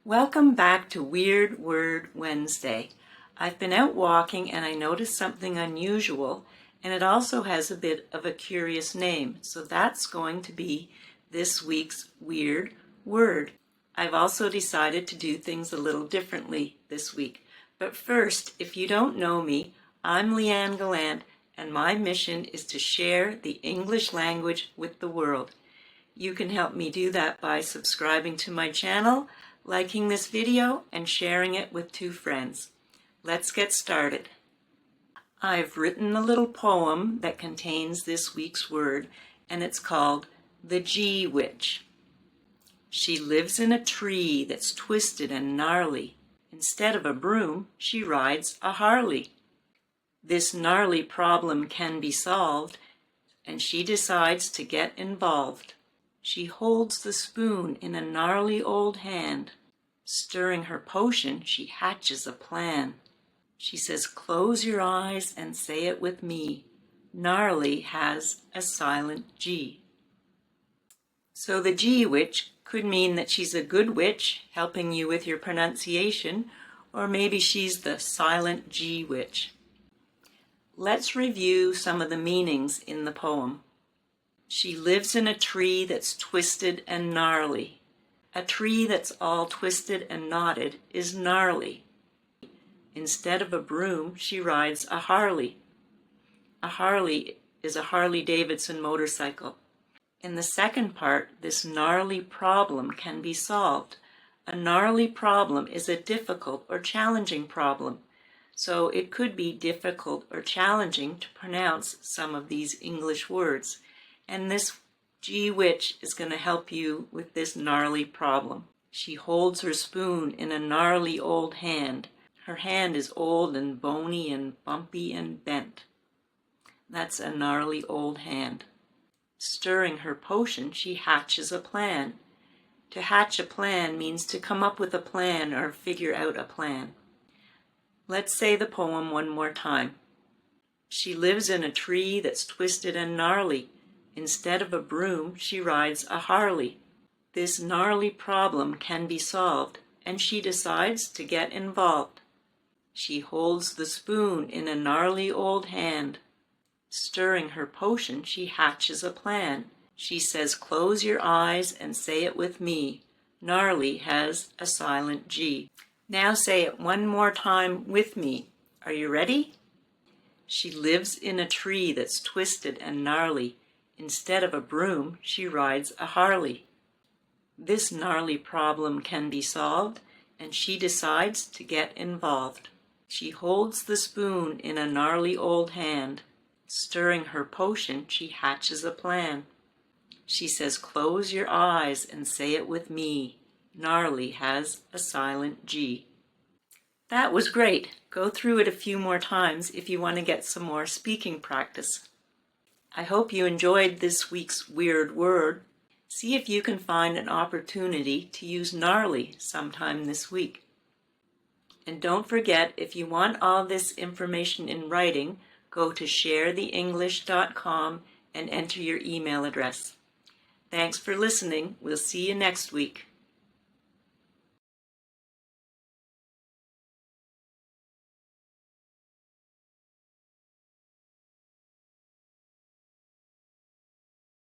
Welcome back to Weird Word Wednesday. I've been out walking and I noticed something unusual, and it also has a bit of a curious name, so that's going to be this week's weird word. I've also decided to do things a little differently this week. But first, if you don't know me, I'm Leanne Gallant, and my mission is to share the English language with the world. You can help me do that by subscribing to my channel, liking this video, and sharing it with 2 friends. Let's get started. I've written a little poem that contains this week's word, and it's called The Gee Witch. She lives in a tree that's twisted and gnarly. Instead of a broom, she rides a Harley. This gnarly problem can be solved, and she decides to get involved. She holds the spoon in a gnarly old hand. Stirring her potion, she hatches a plan. She says, "Close your eyes and say it with me. Gnarly has a silent G." So the Gee Witch could mean that she's a good witch helping you with your pronunciation, or maybe she's the silent Gee Witch. Let's review some of the meanings in the poem. She lives in a tree that's twisted and gnarly. A tree that's all twisted and knotted is gnarly. Instead of a broom, she rides a Harley. A Harley is a Harley-Davidson motorcycle. In the second part, this gnarly problem can be solved. A gnarly problem is a difficult or challenging problem, so it could be difficult or challenging to pronounce some of these English words. And this Gee Witch is going to help you with this gnarly problem. She holds her spoon in a gnarly old hand. Her hand is old and bony and bumpy and bent. That's a gnarly old hand. Stirring her potion, she hatches a plan. To hatch a plan means to come up with a plan or figure out a plan. Let's say the poem one more time. She lives in a tree that's twisted and gnarly. Instead of a broom, she rides a Harley. This gnarly problem can be solved, and she decides to get involved. She holds the spoon in a gnarly old hand. Stirring her potion, she hatches a plan. She says, "Close your eyes and say it with me. Gnarly has a silent G." Now say it one more time with me. Are you ready? She lives in a tree that's twisted and gnarly. Instead of a broom, she rides a Harley. This gnarly problem can be solved, and she decides to get involved. She holds the spoon in a gnarly old hand. Stirring her potion, she hatches a plan. She says, "Close your eyes and say it with me. Gnarly has a silent G." That was great. Go through it a few more times if you want to get some more speaking practice. I hope you enjoyed this week's weird word. See if you can find an opportunity to use gnarly sometime this week. And don't forget, if you want all this information in writing, go to sharetheenglish.com and enter your email address. Thanks for listening. We'll see you next week.